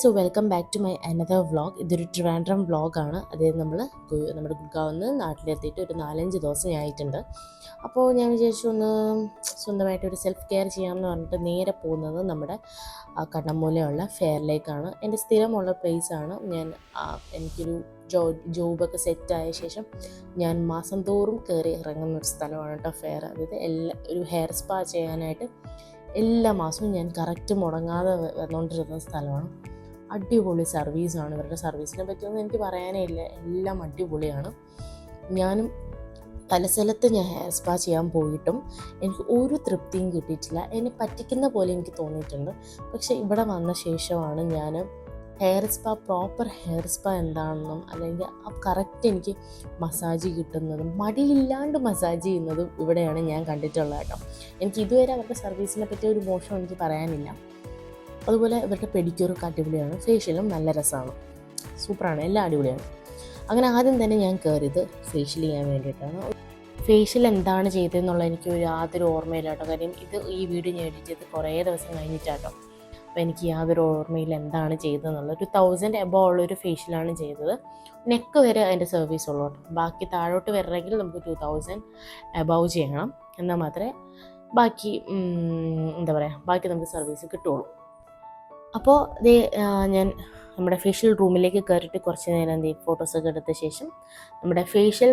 So welcome back to my another vlog. ഇതൊരു ട്രിവാൻഡ്രം വ്ളോഗാണ്. അതായത് നമ്മുടെ ഗുഡ്ഗാവിൽ നിന്ന് നാട്ടിലെത്തിയിട്ട് ഒരു 4-5 ദിവസം ആയിട്ടുണ്ട്. അപ്പോൾ ഞാൻ വിചാരിച്ചു ഒന്ന് സ്വന്തമായിട്ടൊരു സെൽഫ് കെയർ ചെയ്യാമെന്ന് പറഞ്ഞിട്ട് നേരെ പോകുന്നത് നമ്മുടെ കണ്ണമ്മൂലയുള്ള ഫെയറിലേക്കാണ്. എൻ്റെ സ്ഥിരമുള്ള പ്ലേസാണ്. എനിക്കൊരു ജോബൊക്കെ സെറ്റായ ശേഷം ഞാൻ മാസം തോറും കയറി ഇറങ്ങുന്ന ഒരു സ്ഥലമാണ് കേട്ടോ ഫെയർ. അതായത് ഒരു ഹെയർ സ്പാ ചെയ്യാനായിട്ട് എല്ലാ മാസവും ഞാൻ കറക്റ്റ് മുടങ്ങാതെ വന്നുകൊണ്ടിരുന്ന സ്ഥലമാണ്. അടിപൊളി സർവീസാണ്. ഇവരുടെ സർവീസിനെ പറ്റിയൊന്നും എനിക്ക് പറയാനേ ഇല്ല, എല്ലാം അടിപൊളിയാണ്. ഞാനും പല സ്ഥലത്ത് ഞാൻ ഹെയർ സ്പാ ചെയ്യാൻ പോയിട്ടും എനിക്ക് ഒരു തൃപ്തിയും കിട്ടിയിട്ടില്ല. എന്നെ പറ്റിക്കുന്ന പോലെ എനിക്ക് തോന്നിയിട്ടുണ്ട്. പക്ഷേ ഇവിടെ വന്ന ശേഷമാണ് ഞാൻ പ്രോപ്പർ ഹെയർ സ്പാ എന്താണെന്നും അല്ലെങ്കിൽ കറക്റ്റ് എനിക്ക് മസാജ് കിട്ടുന്നതും മടിയില്ലാണ്ട് മസാജ് ചെയ്യുന്നതും ഇവിടെയാണ് ഞാൻ കണ്ടിട്ടുള്ളത് കേട്ടോ. എനിക്ക് ഇതുവരെ അവരുടെ സർവീസിനെ പറ്റി ഒരു മോശം എനിക്ക് പറയാനില്ല. അതുപോലെ ഇവരുടെ പെഡിക്യൂറൊക്കെ അടിപൊളിയാണ്, ഫേഷ്യലും നല്ല രസമാണ്, സൂപ്പറാണ്, എല്ലാം അടിപൊളിയാണ്. അങ്ങനെ ആദ്യം തന്നെ ഞാൻ കയറിയത് ഫേഷ്യൽ ചെയ്യാൻ വേണ്ടിയിട്ടാണ്. ഫേഷ്യൽ എന്താണ് ചെയ്തതെന്നുള്ള എനിക്ക് യാതൊരു ഓർമ്മയില്ല കേട്ടോ. കാര്യം ഈ വീഡിയോ ഞാൻ എഡിറ്റ് ചെയ്ത് കുറേ ദിവസം കഴിഞ്ഞിട്ടാട്ടോ. അപ്പോൾ എനിക്ക് യാതൊരു ഓർമ്മയിൽ എന്താണ് ചെയ്തതെന്നുള്ളത്. 1000 എബോ ഉള്ളൊരു ഫേഷ്യലാണ് ചെയ്തത്. നെക്ക് വരെ അതിൻ്റെ സർവീസ് ഉള്ളൂ കേട്ടോ. ബാക്കി താഴോട്ട് വരണമെങ്കിൽ നമുക്ക് 2000 എബവ് ചെയ്യണം, എന്നാൽ മാത്രമേ ബാക്കി നമുക്ക് സർവീസ് കിട്ടുള്ളൂ. അപ്പോൾ ഞാൻ നമ്മുടെ ഫേഷ്യൽ റൂമിലേക്ക് കയറിയിട്ട് കുറച്ച് നേരം ഫോട്ടോസൊക്കെ എടുത്ത ശേഷം നമ്മുടെ ഫേഷ്യൽ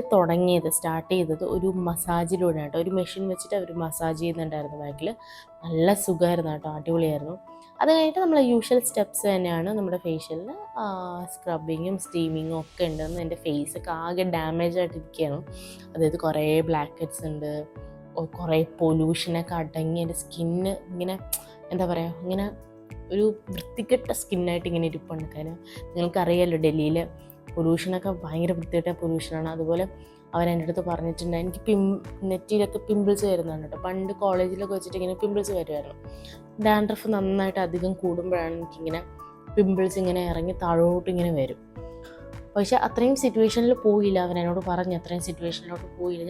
സ്റ്റാർട്ട് ചെയ്തത് ഒരു മസാജിലൂടെ കേട്ടോ. ഒരു മെഷീൻ വെച്ചിട്ട് അവർ മസാജ് ചെയ്യുന്നുണ്ടായിരുന്നു ബാക്കിൽ. നല്ല സുഖമായിരുന്നു കേട്ടോ, അടിപൊളിയായിരുന്നു. അത് കഴിഞ്ഞിട്ട് നമ്മൾ യൂഷ്വൽ സ്റ്റെപ്സ് തന്നെയാണ് നമ്മുടെ ഫേഷ്യലിന്. സ്ക്രബിങ്ങും സ്റ്റീമിങ്ങും ഒക്കെ ഉണ്ടെന്ന്. എൻ്റെ ഫേസൊക്കെ ആകെ ഡാമേജ് ആയിട്ടിരിക്കുകയാണ്. അതായത് കുറേ ബ്ലാക്ക് ഹെഡ്സ് ഉണ്ട്, കുറേ പൊല്യൂഷനൊക്കെ അടങ്ങി എൻ്റെ സ്കിന്ന് ഇങ്ങനെ ഇങ്ങനെ ഒരു വൃത്തികെട്ട സ്കിന്നായിട്ട് ഇങ്ങനെ ഇരിപ്പുണ്ട്. കാര്യം നിങ്ങൾക്കറിയാമല്ലോ, ഡൽഹിയിൽ പൊല്യൂഷനൊക്കെ ഭയങ്കര വൃത്തികെട്ട പൊല്യൂഷനാണ്. അതുപോലെ അവരെൻ്റെ അടുത്ത് പറഞ്ഞിട്ടുണ്ട് എനിക്ക് നെറ്റിയിലൊക്കെ പിമ്പിൾസ് വരുന്നുണ്ട് കേട്ടോ. പണ്ട് കോളേജിലൊക്കെ വെച്ചിട്ട് ഇങ്ങനെ പിമ്പിൾസ് വരുമായിരുന്നു. ഡാൻഡ്രഫ് നന്നായിട്ട് അധികം കൂടുമ്പോഴാണ് എനിക്കിങ്ങനെ പിമ്പിൾസ് ഇങ്ങനെ ഇറങ്ങി താഴോട്ട് ഇങ്ങനെ വരും. പക്ഷേ അത്രയും സിറ്റുവേഷനിൽ പോയില്ല. അവരെന്നോട് പറഞ്ഞു അത്രയും സിറ്റുവേഷനിലോട്ട് പോയില്ല.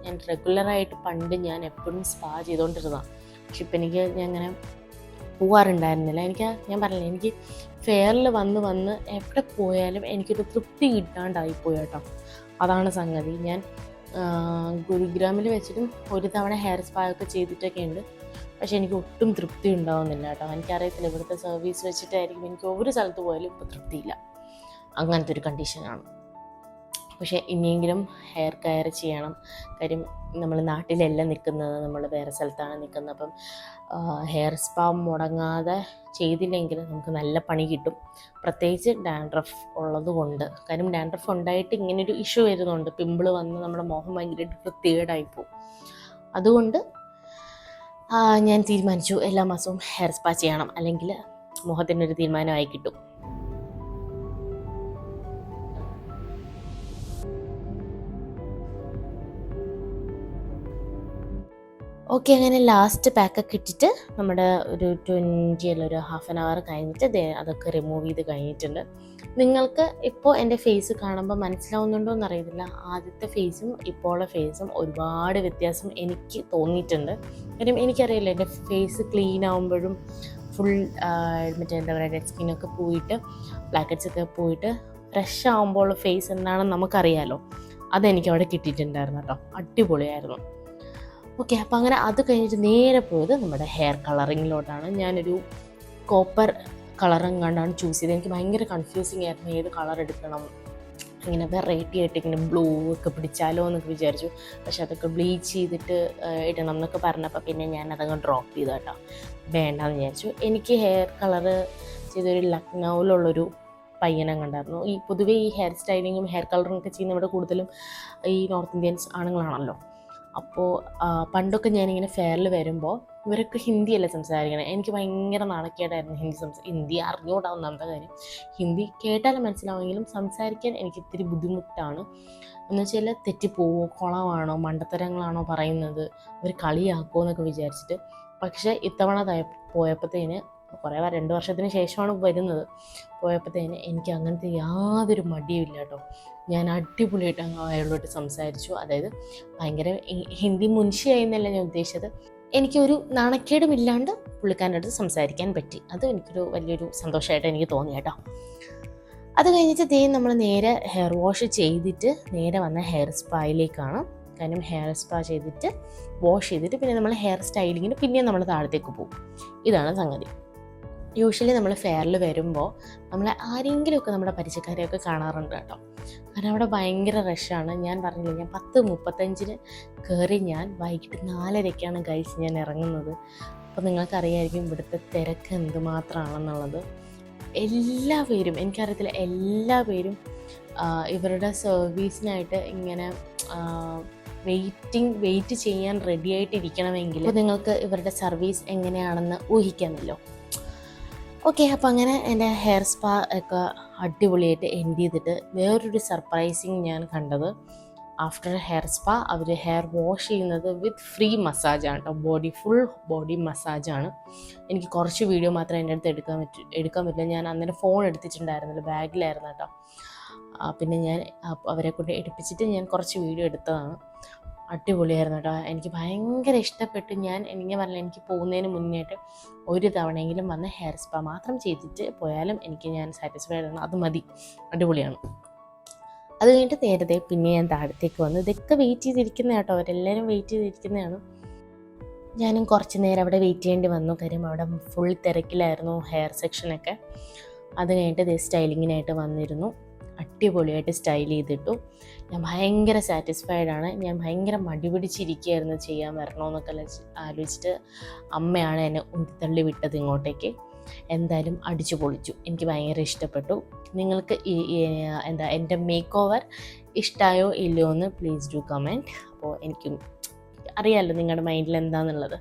ഞാൻ റെഗുലറായിട്ട് പണ്ട് ഞാൻ എപ്പോഴും സ്പാ ചെയ്തുകൊണ്ടിരുന്നതാണ്. പക്ഷെ ഇപ്പം ഞാൻ അങ്ങനെ പോകാറുണ്ടായിരുന്നില്ല. ഞാൻ പറഞ്ഞില്ല, എനിക്ക് ഫെയറിൽ വന്ന് എവിടെ പോയാലും എനിക്കൊരു തൃപ്തി കിട്ടാണ്ടായിപ്പോയി കേട്ടോ. അതാണ് സംഗതി. ഞാൻ ഗുരുഗ്രാമിൽ വെച്ചിട്ടും ഒരു തവണ ഹെയർ സ്പാ ഒക്കെ ചെയ്തിട്ടൊക്കെ ഉണ്ട്. പക്ഷേ എനിക്ക് ഒട്ടും തൃപ്തി ഉണ്ടാവുന്നില്ല കേട്ടോ. എനിക്കറിയത്തില്ല, ഇവിടുത്തെ സർവീസ് വെച്ചിട്ടായിരിക്കും എനിക്ക് ഒരു സ്ഥലത്ത് പോയാലും ഇപ്പോൾ തൃപ്തിയില്ല. അങ്ങനത്തെ ഒരു കണ്ടീഷനാണ്. പക്ഷേ ഇനിയെങ്കിലും ഹെയർ കെയർ ചെയ്യണം. കാര്യം നമ്മൾ നാട്ടിലല്ല നിൽക്കുന്നത്, നമ്മൾ വേറെ സ്ഥലത്താണ് നിൽക്കുന്നത്. അപ്പം ഹെയർ സ്പാ മുടങ്ങാതെ ചെയ്തില്ലെങ്കിൽ നമുക്ക് നല്ല പണി കിട്ടും. പ്രത്യേകിച്ച് ഡാൻഡ്രഫ് ഉള്ളത് കൊണ്ട്. കാര്യം ഡാൻഡ്രഫ് ഉണ്ടായിട്ട് ഇങ്ങനൊരു ഇഷ്യൂ വരുന്നുണ്ട്. പിമ്പിൾ വന്ന് നമ്മുടെ മുഖം ഭയങ്കരമായിട്ട് വൃത്തികേടായിപ്പോവും. അതുകൊണ്ട് ഞാൻ തീരുമാനിച്ചു എല്ലാ മാസവും ഹെയർ സ്പാ ചെയ്യണം, അല്ലെങ്കിൽ മുഖത്തിനൊരു തീരുമാനമായി കിട്ടും. ഓക്കെ, അങ്ങനെ ലാസ്റ്റ് പാക്കൊക്കെ ഇട്ടിട്ട് നമ്മുടെ ഒരു 20 അല്ല ഒരു ½ ആൻ അവർ കഴിഞ്ഞിട്ട് അതൊക്കെ റിമൂവ് ചെയ്ത് കഴിഞ്ഞിട്ടുണ്ട്. നിങ്ങൾക്ക് ഇപ്പോൾ എൻ്റെ ഫേസ് കാണുമ്പോൾ മനസ്സിലാവുന്നുണ്ടോ എന്നറിയത്തില്ല. ആദ്യത്തെ ഫേസും ഇപ്പോൾ ഉള്ള ഫേസും ഒരുപാട് വ്യത്യാസം എനിക്ക് തോന്നിയിട്ടുണ്ട്. കാര്യം എനിക്കറിയില്ല, എൻ്റെ ഫേസ് ക്ലീൻ ആകുമ്പോഴും ഫുൾ ഡെഡ് സ്കിന്നൊക്കെ പോയിട്ട് ബ്ലാക്ക് ഹെഡ്സ് ഒക്കെ പോയിട്ട് ഫ്രഷ് ആകുമ്പോൾ ഉള്ള ഫേസ് എന്താണെന്ന് നമുക്കറിയാമല്ലോ. അതെനിക്ക് അവിടെ കിട്ടിയിട്ടുണ്ടായിരുന്നു കേട്ടോ, അടിപൊളിയായിരുന്നു. ഓക്കെ, അപ്പോൾ അങ്ങനെ അത് കഴിഞ്ഞിട്ട് നേരെ പോയത് നമ്മുടെ ഹെയർ കളറിങ്ങിലോട്ടാണ്. ഞാനൊരു കോപ്പർ കളറും കണ്ടാണ് ചൂസ് ചെയ്തത്. എനിക്ക് ഭയങ്കര കൺഫ്യൂസിങ് ആയിരുന്നു ഏത് കളർ എടുക്കണം. ഇങ്ങനെ വെറൈറ്റി ആയിട്ട് ഇങ്ങനെ ബ്ലൂ ഒക്കെ പിടിച്ചാലോ എന്നൊക്കെ വിചാരിച്ചു. പക്ഷെ അതൊക്കെ ബ്ലീച്ച് ചെയ്തിട്ട് ഇടണം എന്നൊക്കെ പറഞ്ഞപ്പോൾ പിന്നെ ഞാൻ അതങ്ങ് ഡ്രോപ്പ് ചെയ്തു കേട്ടോ, വേണ്ടെന്ന് വിചാരിച്ചു. എനിക്ക് ഹെയർ കളറ് ചെയ്തൊരു ലക്നൗവിലുള്ളൊരു പയ്യനെ കണ്ടായിരുന്നു. പൊതുവേ ഈ ഹെയർ സ്റ്റൈലിങ്ങും ഹെയർ കളറും ഒക്കെ ചെയ്യുന്ന ഇവിടെ കൂടുതലും ഈ നോർത്ത് ഇന്ത്യൻസ് ആണുങ്ങളാണല്ലോ. അപ്പോൾ പണ്ടൊക്കെ ഞാനിങ്ങനെ ഫെയറിൽ വരുമ്പോൾ ഇവരൊക്കെ ഹിന്ദിയല്ല സംസാരിക്കണേ. എനിക്ക് ഭയങ്കര നാണക്കേടായിരുന്നു ഹിന്ദി അറിഞ്ഞുകൂടാ. ഒന്നാമത്തെ കാര്യം, ഹിന്ദി കേട്ടാലും മനസ്സിലാവുമെങ്കിലും സംസാരിക്കാൻ എനിക്ക് ഇത്തിരി ബുദ്ധിമുട്ടാണ്. എന്ന് വെച്ചാൽ തെറ്റിപ്പോവോ, കുളമാണോ, മണ്ടത്തരങ്ങളാണോ പറയുന്നത്, അവർ കളിയാക്കുമോ എന്നൊക്കെ വിചാരിച്ചിട്ട്. പക്ഷേ ഇത്തവണ പോയപ്പോഴത്തേന് 2 വർഷത്തിന് ശേഷമാണ് വരുന്നത്. പോയപ്പോഴത്തേന് എനിക്ക് അങ്ങനത്തെ യാതൊരു മടിയുമില്ല കേട്ടോ. ഞാൻ അടിപൊളിയായിട്ട് അയാളോട്ട് സംസാരിച്ചു. അതായത് ഭയങ്കര ഹിന്ദി മുൻഷിയായി എന്നല്ല ഞാൻ ഉദ്ദേശിച്ചത്. എനിക്കൊരു നാണക്കേടുമില്ലാണ്ട് പുള്ളിക്കാരൻ്റെ അടുത്ത് സംസാരിക്കാൻ പറ്റി. അത് എനിക്കൊരു വലിയൊരു സന്തോഷമായിട്ട് എനിക്ക് തോന്നി കേട്ടോ. അത് കഴിഞ്ഞിട്ട് നമ്മൾ നേരെ ഹെയർ വാഷ് ചെയ്തിട്ട് നേരെ വന്ന ഹെയർ സ്പായിലേക്കാണ്. കാരണം ഹെയർ സ്പാ ചെയ്തിട്ട് വാഷ് ചെയ്തിട്ട് പിന്നെ നമ്മൾ ഹെയർ സ്റ്റൈലിങ്ങിന് പിന്നെയും നമ്മൾ താഴത്തേക്ക് പോകും. ഇതാണ് സംഗതി. യൂഷ്വലി നമ്മൾ ഫെയറിൽ വരുമ്പോൾ നമ്മൾ ആരെങ്കിലുമൊക്കെ നമ്മുടെ പരിചയക്കാരെയൊക്കെ കാണാറുണ്ട് കേട്ടോ. കാരണം അവിടെ ഭയങ്കര റഷാണ്. ഞാൻ പറഞ്ഞില്ല, ഞാൻ 10:35 കയറി ഞാൻ വൈകിട്ട് 4:30 ഗൈസ് ഞാൻ ഇറങ്ങുന്നത്. അപ്പോൾ നിങ്ങൾക്കറിയായിരിക്കും ഇവിടുത്തെ തിരക്ക് എന്തുമാത്രമാണെന്നുള്ളത്. എല്ലാവരും, എനിക്കറിയത്തില്ല, ഇവരുടെ സർവീസിനായിട്ട് ഇങ്ങനെ വെയിറ്റ് ചെയ്യാൻ റെഡി ആയിട്ടിരിക്കണമെങ്കിൽ നിങ്ങൾക്ക് ഇവരുടെ സർവീസ് എങ്ങനെയാണെന്ന് ഊഹിക്കാമല്ലോ. ഓക്കെ, അപ്പോൾ അങ്ങനെ എൻ്റെ ഹെയർ സ്പാ ഒക്കെ അടിപൊളിയായിട്ട് എൻഡ് ചെയ്തിട്ട് വേറൊരു സർപ്രൈസിങ് ഞാൻ കണ്ടത്, ആഫ്റ്റർ ഹെയർ സ്പാ അവർ ഹെയർ വാഷ് ചെയ്യുന്നത് വിത്ത് ഫ്രീ മസാജാണ് കേട്ടോ. ഫുൾ ബോഡി മസാജാണ്. എനിക്ക് കുറച്ച് വീഡിയോ മാത്രമേ എൻ്റെ അടുത്ത് എടുക്കാൻ പറ്റില്ല. ഞാൻ അന്നേരം ഫോൺ എടുത്തിട്ടുണ്ടായിരുന്നില്ല, ബാഗിലായിരുന്നു കേട്ടോ. പിന്നെ ഞാൻ അവരെ കൊണ്ട് എടുപ്പിച്ചിട്ട് ഞാൻ കുറച്ച് വീഡിയോ എടുത്തതാണ്. അടിപൊളിയായിരുന്നു കേട്ടോ. എനിക്ക് ഭയങ്കര ഇഷ്ടപ്പെട്ടു. എനിക്ക് പറഞ്ഞില്ല, എനിക്ക് പോകുന്നതിന് മുന്നേയായിട്ട് ഒരു തവണയെങ്കിലും വന്ന് ഹെയർ സ്പാ മാത്രം ചെയ്തിട്ട് പോയാലും ഞാൻ സാറ്റിസ്ഫൈഡ് ആണ്. അത് മതി, അടിപൊളിയാണ്. അത് കഴിഞ്ഞിട്ട് നേരത്തെ പിന്നെ ഞാൻ താഴത്തേക്ക് വന്നു. ഇതൊക്കെ വെയിറ്റ് ചെയ്തിരിക്കുന്ന കേട്ടോ, അവരെല്ലാവരും വെയിറ്റ് ചെയ്തിരിക്കുന്നതാണ്. ഞാനും കുറച്ച് നേരം അവിടെ വെയിറ്റ് ചെയ്യേണ്ടി വന്നു. കാര്യം അവിടെ ഫുൾ തിരക്കിലായിരുന്നു ഹെയർ സെക്ഷനൊക്കെ. അത് കഴിഞ്ഞിട്ട് സ്റ്റൈലിങ്ങിനായിട്ട് വന്നിരുന്നു. അടിപൊളിയായിട്ട് സ്റ്റൈൽ ചെയ്തിട്ടു. ഞാൻ ഭയങ്കര സാറ്റിസ്ഫൈഡാണ്. ഞാൻ ഭയങ്കര മടി പിടിച്ചിരിക്കുകയായിരുന്നു ചെയ്യാൻ വരണമെന്നൊക്കെ ആലോചിച്ചിട്ട് അമ്മയാണ് എന്നെ ഉന്തിത്തള്ളി വിട്ടത് ഇങ്ങോട്ടേക്ക്. എന്തായാലും അടിച്ചു പൊളിച്ചു. എനിക്ക് ഭയങ്കര ഇഷ്ടപ്പെട്ടു. നിങ്ങൾക്ക് എൻ്റെ മേക്ക് ഓവർ ഇഷ്ടമായോ ഇല്ലയോ എന്ന് പ്ലീസ് ഡു കമൻറ്റ്. അപ്പോൾ എനിക്കും അറിയാമല്ലോ നിങ്ങളുടെ മൈൻഡിൽ എന്താണെന്നുള്ളത്.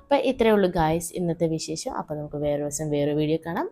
അപ്പോൾ ഇത്രയേ ഉള്ളൂ ഗായ്സ് ഇന്നത്തെ വിശേഷം. അപ്പോൾ നമുക്ക് വേറെ ദിവസം വേറെ വീഡിയോ കാണാം.